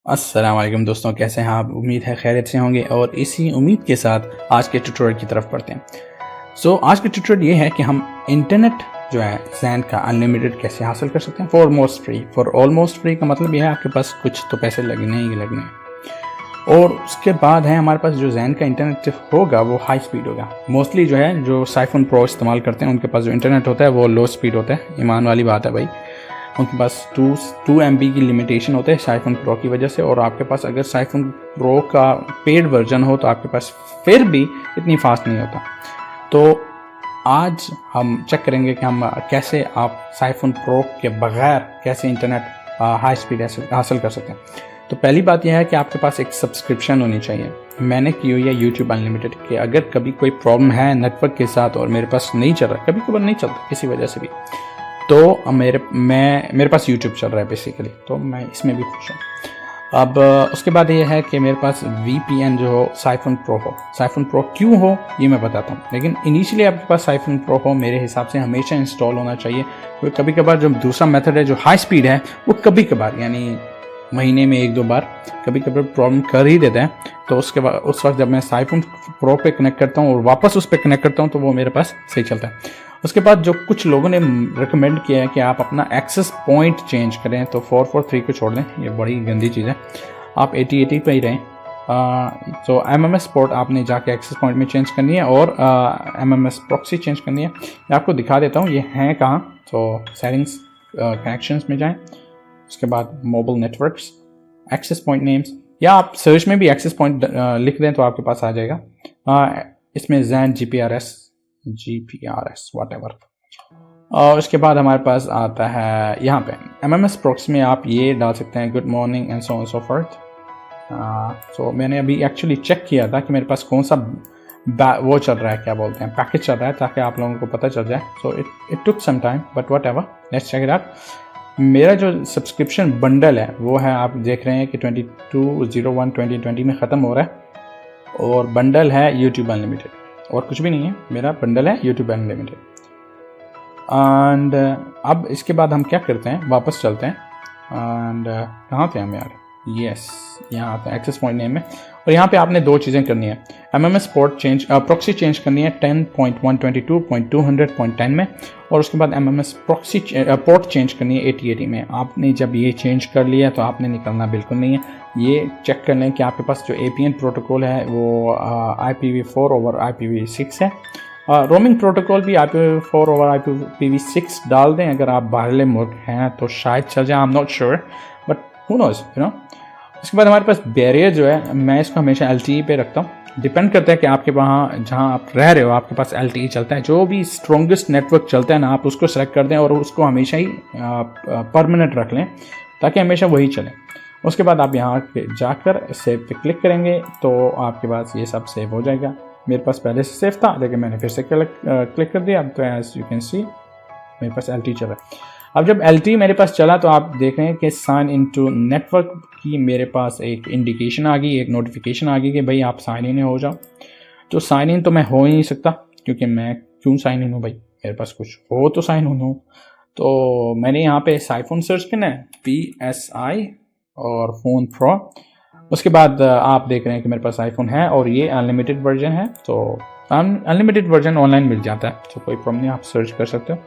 अस्सलाम वालेकुम दोस्तों, कैसे हैं आप? उम्मीद है खैरियत से होंगे और इसी उम्मीद के साथ आज के ट्यूटोरियल की तरफ बढ़ते हैं। आज के ट्यूटोरियल ये है कि हम इंटरनेट जो है ज़ैन का अनलिमिटेड कैसे हासिल कर सकते हैं for most free. For almost free का मतलब यह है आपके पास कुछ तो पैसे लगने ही लगने हैं। और उसके बाद है हमारे पास जो ज़ैन का इंटरनेट होगा वो हाई स्पीड होगा। मोस्टली जो है जो साइफोन प्रो इस्तेमाल करते हैं उनके पास जो इंटरनेट होता है वो लो स्पीड होता है। ईमान वाली बात है भाई, उनके पास 2 MB की लिमिटेशन होता है साइफोन प्रो की वजह से। और आपके पास अगर साइफोन प्रो का पेड वर्जन हो तो आपके पास फिर भी इतनी फास्ट नहीं होता। तो आज हम चेक करेंगे कि हम कैसे आप साइफोन प्रो के बगैर कैसे इंटरनेट हाई स्पीड हासिल कर सकते हैं। तो पहली बात यह है कि आपके पास एक सब्सक्रिप्शन होनी चाहिए। मैंने की हुई है यूट्यूब अनलिमिटेड कि अगर कभी कोई प्रॉब्लम है नेटवर्क के साथ और मेरे पास नहीं चल रहा, कभी कभार नहीं चलता किसी वजह से भी, तो मेरे पास YouTube चल रहा है बेसिकली, तो मैं इसमें भी खुश हूँ। अब उसके बाद ये है कि मेरे पास VPN जो हो साइफोन प्रो हो। साइफोन प्रो क्यों हो ये मैं बताता हूँ, लेकिन इनिशियली आपके पास साइफोन प्रो हो मेरे हिसाब से हमेशा इंस्टॉल होना चाहिए। क्योंकि कभी कभार जो दूसरा मेथड है जो हाई स्पीड है वो कभी कभार यानी महीने में 1-2 बार कभी कभी प्रॉब्लम कर ही देता है। तो उसके बाद उस वक्त जब मैं साइफोन प्रो पे कनेक्ट करता हूँ और वापस उस पर कनेक्ट करता हूँ तो वो मेरे पास सही चलता है। उसके बाद जो कुछ लोगों ने रिकमेंड किया है कि आप अपना एक्सेस पॉइंट चेंज करें, तो 443 को छोड़ दें, ये बड़ी गंदी चीज़ है। आप 8080 पे ही रहें। तो MMS पोर्ट आपने जाके एक्सेस पॉइंट में चेंज करनी है और MMS प्रॉक्सी चेंज करनी है। मैं आपको दिखा देता हूँ ये हैं कहाँ। तो सेटिंग्स कनेक्शंस में जाएं, उसके बाद mobile networks, access point names, या आप सर्च में भी एक्सेस पॉइंट लिख दें तो आपके पास आ जाएगा। इसमें ज़ैन GPRS वॉटेवर। और उसके बाद हमारे पास आता है यहाँ पे MMS प्रॉक्सी में आप ये डाल सकते हैं good morning and so on so forth. So मैंने अभी एक्चुअली चेक किया था कि मेरे पास कौन सा वो चल रहा है, क्या बोलते हैं, पैकेज चल रहा है, ताकि आप लोगों को पता चल जाए। So it took some time but whatever, let's check it out. मेरा जो सब्सक्रिप्शन बंडल है वो है, आप देख रहे हैं कि 22/01/2020 में ख़त्म हो रहा है और बंडल है यूट्यूब अनलिमिटेड, और कुछ भी नहीं है, मेरा बंडल है यूट्यूब अनलिमिटेड। एंड अब इसके बाद हम क्या करते हैं, वापस चलते हैं। एंड कहाँ थे हम यार, यस यहाँ आते हैं एक्सेस पॉइंट नेम में। और यहाँ पे आपने 2 चीज़ें करनी है। MMS port change proxy change करनी है 10.122.200.10 में, और उसके बाद MMS प्रॉक्सी पोर्ट चेंज करनी है 8080 में। आपने जब ये चेंज कर लिया तो आपने निकलना बिल्कुल नहीं है। ये चेक कर लें कि आपके पास जो APN प्रोटोकॉल है वो IPv4 ओवर IPv6 है। रोमिंग प्रोटोकॉल भी IPv4 ओवर IPv6 डाल दें अगर आप बाहरले मुल्क हैं तो शायद चल जाए, I am not sure but who knows, you know. उसके बाद हमारे पास बैरियर जो है, मैं इसको हमेशा LTE पे रखता हूँ। डिपेंड करता है कि आपके वहाँ जहाँ आप रह रहे हो आपके पास LTE चलता है, जो भी स्ट्रॉन्गेस्ट नेटवर्क चलता है ना आप उसको सेलेक्ट कर दें और उसको हमेशा ही परमानेंट रख लें ताकि हमेशा वही चले। उसके बाद आप यहाँ पे जाकर सेव पे क्लिक करेंगे तो आपके पास ये सब सेव हो जाएगा। मेरे पास पहले से सेव था लेकिन मैंने फिर से क्लिक कर दिया, तो एज यू कैन सी मेरे पास LTE चल रहा है। अब जब LTE मेरे पास चला तो आप देख रहे हैं कि साइन इनटू नेटवर्क की मेरे पास एक इंडिकेशन आ गई, एक नोटिफिकेशन आ गई कि भाई आप साइन इन हो जाओ। तो साइन इन तो मैं हो ही नहीं सकता, क्योंकि मैं क्यों साइन इन हूँ भाई, मेरे पास कुछ हो तो साइन इन हो। तो मैंने यहाँ पे साइफोन सर्च करना है, PSI और फ़ोन प्रो। उसके बाद आप देख रहे हैं कि मेरे पास आईफोन है और ये अनलिमिटेड वर्जन है। तो अनलिमिटेड वर्जन ऑनलाइन मिल जाता है, तो कोई प्रॉब्लम नहीं, आप सर्च कर सकते हो।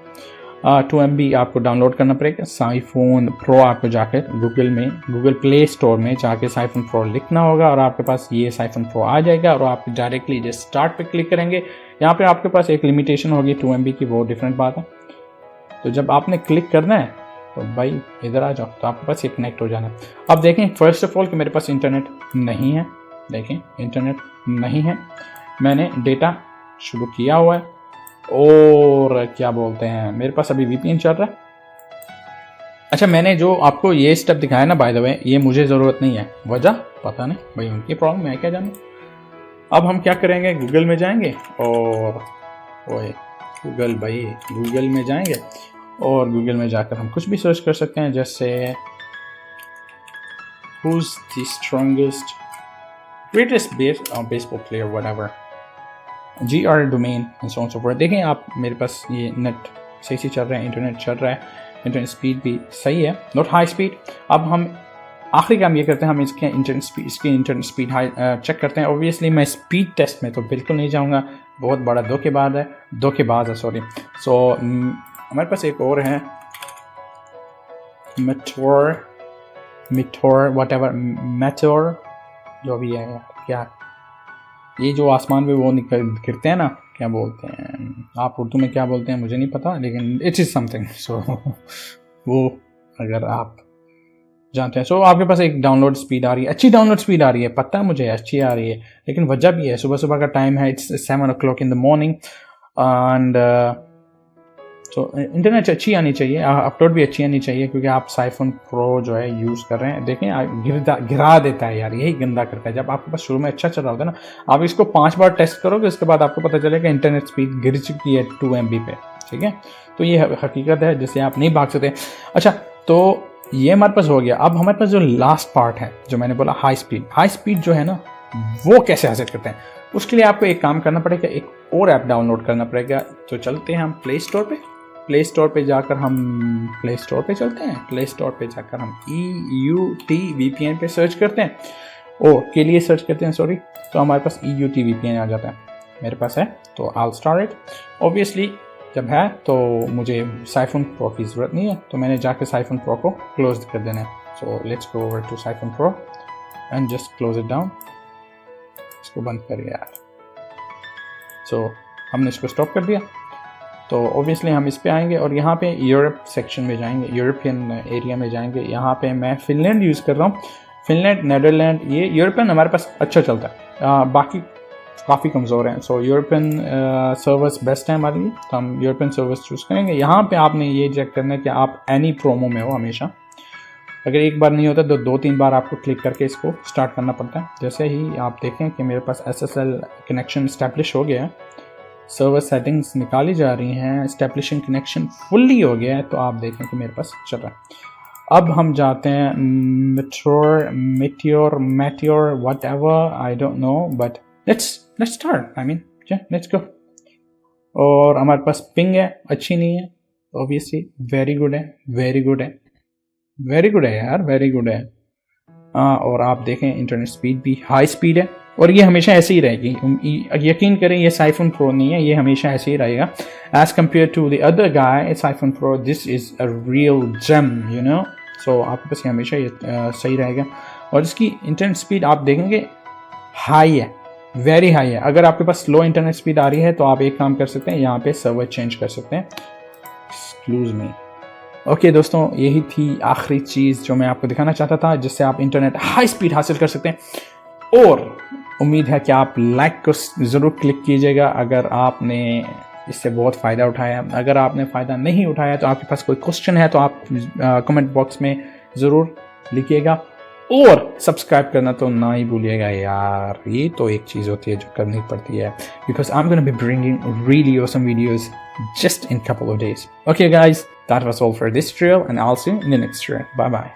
2 MB आपको डाउनलोड करना पड़ेगा। साइफोन प्रो आपको जाकर गूगल प्ले स्टोर में जाके साइफोन प्रो लिखना होगा और आपके पास ये साइफोन प्रो आ जाएगा और आप डायरेक्टली जस्ट स्टार्ट पे क्लिक करेंगे। यहाँ पे आपके पास एक लिमिटेशन होगी 2 MB की, वो डिफरेंट बात है। तो जब आपने क्लिक करना है तो भाई इधर आ जाओ, तो आपके पास ये कनेक्ट हो जाना है। अब देखें फर्स्ट ऑफ ऑल कि मेरे पास इंटरनेट नहीं है, देखें इंटरनेट नहीं है, मैंने डेटा शुरू किया हुआ है और क्या बोलते हैं मेरे पास अभी VPN चल रहा है। अच्छा, मैंने जो आपको ये स्टेप दिखाया ना, बाय द वे ये मुझे ज़रूरत नहीं है, वजह पता नहीं भाई, उनकी प्रॉब्लम है क्या जाने। अब हम क्या करेंगे, गूगल में जाएंगे और ओए गूगल में जाएंगे और गूगल में जाकर हम कुछ भी सर्च कर सकते हैं, जैसे who's the strongest greatest baseball player whatever, GR domain and so on so forth। देखें आप मेरे पास ये नेट सही से चल रहा है, इंटरनेट चल रहा है, इंटरनेट स्पीड भी सही है, नॉट हाई स्पीड। अब हम आखिरी काम ये करते हैं, हम इसकी इंटरनेट स्पीड हाई चेक करते हैं। ऑब्वियसली मैं स्पीड टेस्ट में तो बिल्कुल नहीं जाऊँगा, बहुत बड़ा धोखेबाज है सॉरी। सो हमारे पास एक और है मेटोर जो भी है, क्या ये जो आसमान पे वो गिरते हैं ना, क्या बोलते हैं आप उर्दू में क्या बोलते हैं मुझे नहीं पता, लेकिन इट इज़ समथिंग। सो वो अगर आप जानते हैं। सो आपके पास एक डाउनलोड स्पीड आ रही है, अच्छी डाउनलोड स्पीड आ रही है, पता है मुझे अच्छी आ रही है, लेकिन वजह भी है, सुबह सुबह का टाइम है, it's 7 o'clock in the morning and तो इंटरनेट अच्छी आनी चाहिए, अपलोड भी अच्छी आनी चाहिए, क्योंकि आप साइफोन प्रो जो है यूज़ कर रहे हैं। देखें गिरा देता है यार, यही गंदा करता है। जब आपके पास शुरू में अच्छा चल रहा होता है ना, आप इसको 5 बार टेस्ट करोगे, उसके बाद आपको पता चलेगा इंटरनेट स्पीड गिर चुकी है 2 MB पे, ठीक है। तो ये हकीकत है जिससे आप नहीं भाग सकते। अच्छा, तो ये हमारे पास हो गया। अब हमारे पास जो लास्ट पार्ट है, जो मैंने बोला हाई स्पीड जो है ना, वो कैसे हासिल करते हैं, उसके लिए आपको एक काम करना पड़ेगा, एक और ऐप डाउनलोड करना पड़ेगा। तो चलते हैं हम प्ले स्टोर पे जाकर हम प्ले स्टोर पे जाकर हम EUT VPN पे सर्च करते हैं, के लिए सर्च करते हैं सॉरी। तो हमारे पास EUT VPN आ जाता है, मेरे पास है, तो I'll start it। ऑब्वियसली जब है तो मुझे साइफोन प्रो की ज़रूरत नहीं है, तो मैंने जाकर साइफोन प्रो को क्लोज कर देना है। So let's go over to Siphon Pro and just close it down. इसको बंद करिए यार। सो हमने इसको स्टॉप कर दिया। तो ऑब्वियसली हम इस पे आएंगे और यहाँ पे यूरोप सेक्शन में जाएंगे, यूरोपियन एरिया में जाएंगे। यहाँ पे मैं फिनलैंड यूज़ कर रहा हूँ, फिनलैंड, नेदरलैंड, ये यूरोपियन हमारे पास अच्छा चलता है, बाकी काफ़ी कमज़ोर हैं। सो यूरोपियन सर्वर्स बेस्ट है हमारे लिए, तो हम यूरोपियन सर्वर्स चूज़ करेंगे। यहाँ पे आपने ये चेक करना है कि आप एनी प्रोमो में हो हमेशा। अगर एक बार नहीं होता तो 2-3 बार आपको क्लिक करके इसको स्टार्ट करना पड़ता है। जैसे ही आप देखें कि मेरे पास SSL कनेक्शन इस्टेब्लिश हो गया है, सर्वर सेटिंग्स निकाली जा रही हैं, एस्टेब्लिशिंग कनेक्शन फुल्ली हो गया है, तो आप देखें कि मेरे पास चल रहा है। अब हम जाते हैं meteor whatever, I don't know, but let's start, I mean let's go. और हमारे पास पिंग है, अच्छी नहीं है ऑब्वियसली, वेरी गुड है यार, वेरी गुड है। और आप देखें इंटरनेट स्पीड भी हाई स्पीड है, और ये हमेशा ऐसे ही रहेगी। यकीन करें, ये साइफोन प्रो नहीं है, ये हमेशा ऐसे ही रहेगा। As compared to the other guy साइफोन pro, this is a real gem, you know. So आपके पास हमेशा ये सही रहेगा। और इसकी इंटरनेट स्पीड आप देखेंगे हाई है, वेरी हाई है। अगर आपके पास स्लो इंटरनेट स्पीड आ रही है तो आप एक काम कर सकते हैं, यहाँ पे सर्वर चेंज कर सकते हैं। Excuse me. ओके दोस्तों, यही थी आखिरी चीज़ जो मैं आपको दिखाना चाहता था, जिससे आप इंटरनेट हाई स्पीड हासिल कर सकते हैं। और उम्मीद है कि आप लाइक को ज़रूर क्लिक कीजिएगा अगर आपने इससे बहुत फ़ायदा उठाया। अगर आपने फ़ायदा नहीं उठाया तो आपके पास कोई क्वेश्चन है तो आप कमेंट बॉक्स में ज़रूर लिखिएगा। और सब्सक्राइब करना तो ना ही भूलिएगा यार, ये तो एक चीज़ होती है जो करनी पड़ती है, because I am gonna be bringing really awesome videos just in couple of days. Okay guys, that was all for this trail, and I'll see you in the next trail. Bye bye.